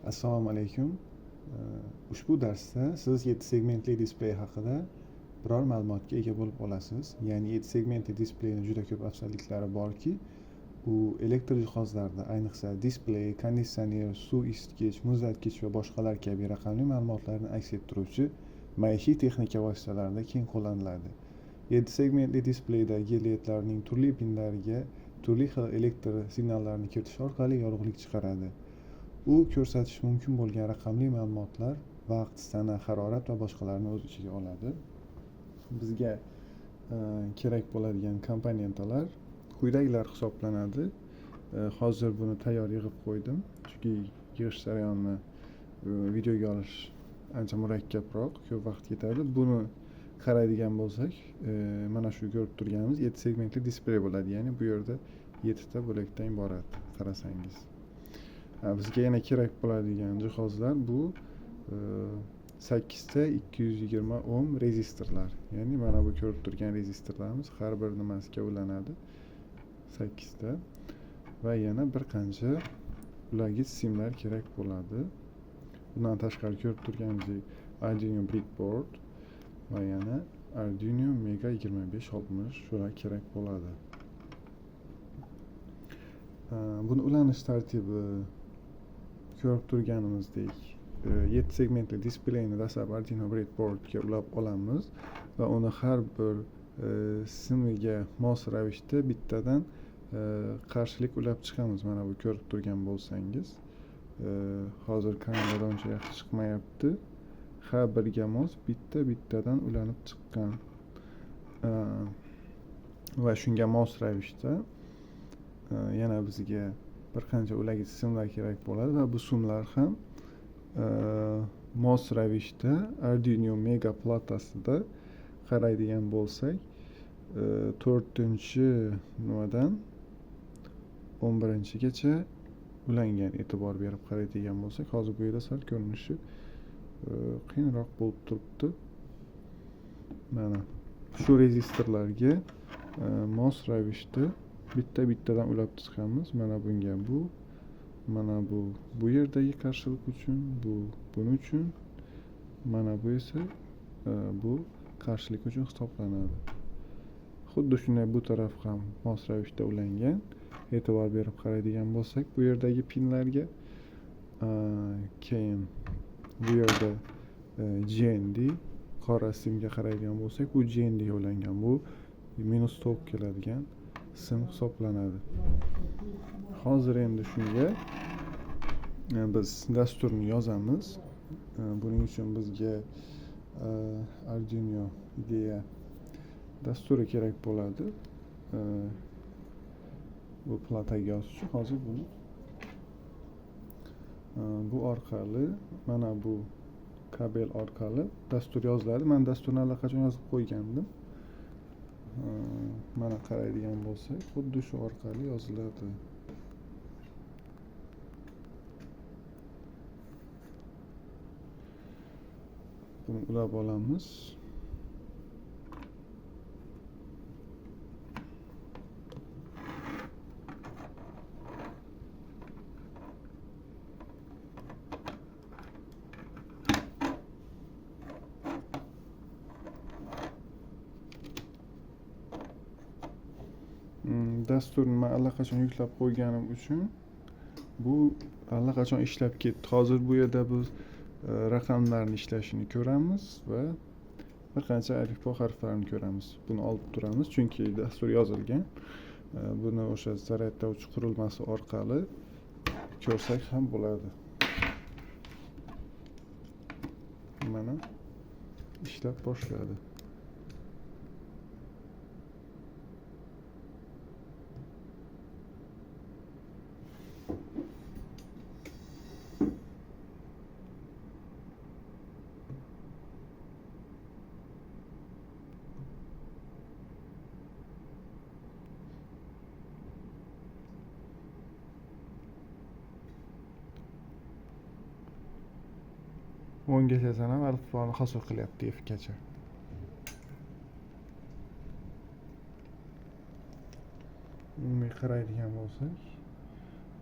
Assalomu alaykum. Ushbu darsda siz 7 segmentli displey haqida biror ma'lumotga ega bo'lib olasiz. Ya'ni 7 segmentli displeyning juda ko'p afzalliklari borki, u elektr jihozlarda, ayniqsa displey, konditsioner, suv isitgich, muzlatgich va boshqalar kabi raqamli ma'lumotlarni aks ettiruvchi maishiy texnika vositalarida keng qo'llaniladi. 7 segmentli displeydagi ledlarning turli pinlariga turli xil elektr signallarni kiritish orqali yorug'lik chiqaradi. U ko'rsatish mumkin bo'lgan raqamli ma'lumotlar, vaqt, sana, harorat va boshqalarni o'z ichiga oladi. Bizga kerak bo'ladigan komponentlar quyidagilar hisoblanadi. Hozir buni tayyor yig'ib qo'ydim, chunki yig'ish jarayonini videoga olish ancha murakkabroq, ko'p vaqt ketadi. Buni qaraydigan bo'lsak, mana shu ko'rib turganimiz 7 segmentli displey bo'ladi. Ya'ni bu yerda 7 ta bo'lakdan iborat qarasangiz. Bizga yana kerak bo'ladigan jihozlar bu 8 ta 220 ohm rezistorlar. Ya'ni mana bu ko'rib turgan rezistorlarimiz har bir nimasiga ulanadi. 8 ta va yana bir qancha ulagich simlar kerak bo'ladi. Bundan tashqari ko'rib turganingizdek Arduino breadboard va yana Arduino Mega 2560 shular kerak bo'ladi. Buni ulanish tartibi ko'rib turganimizdek 7 segmentli displeyni dastlab Arduino breadboardga ulab olamiz va uni har bir simiga mos ravishda bittadan qarshilik ulab chiqamiz. Mana bu ko'rib turgan bo'lsangiz, hozir kamerada uncha yaxshi chiqmayapti. Har biriga mos bittadan ulanib chiqqan va shunga mos ravishda yana bizga bir qancha ulagich simlar kerak bo'ladi va bu simlar ham mos ravishda Arduino Mega platasida qaraydigan bo'lsak 4-nimadan 11-gacha ulangan. E'tibor berib qaraydigan bo'lsak, hozir bu yerda sal ko'rinishi qiyinroq bo'lib turibdi. Mana shu rezistorlarga mos ravishda bittadan ulab chiqamiz. Mana bunga mana bu yerdagi qarshilik uchun, buning uchun, mana bu esa bu qarshilik uchun hisoblanadi. Xuddi shunday bu taraf ham mos ravishda ulangan. E'tibor berib qaraydigan bo'lsak, bu yerdagi pinlarga keyin bu yerda GND qora simga qaraydigan bo'lsak, bu GND ga ulangan. Bu minus tok keladigan sim hisoblanadi. Hozir endi shunga biz dasturni yozamiz. Buning uchun bizga Arduino IDE dasturi kerak bo'ladi. Bu plataga yozish uchun hozir buni bu orqali, mana bu kabel orqali dastur yoziladi. Men dasturni allaqachon yozib qo'ygandim. Mana qaraydigan bo'lsak, xuddi shu orqali yoziladi. Buni ulab olamiz. Dasturni men allaqachon yuklab qo'yganim uchun bu allaqachon ishlab ketdi. Hozir bu yerda biz raqamlarni ishlashini ko'ramiz va bir qancha alifbo harflarini ko'ramiz. Buni olib turamiz chunki dastur yozilgan. Buni o'sha zaryadlovchi qurilmasi orqali ko'rsak ham bo'ladi. Mana ishlab boshladi. O'ngacha sanab alifboni hosil qilyapti Fgacha. Umumiy qaraydigan bo'lsak,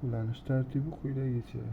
ulanish tartibi quyidagicha.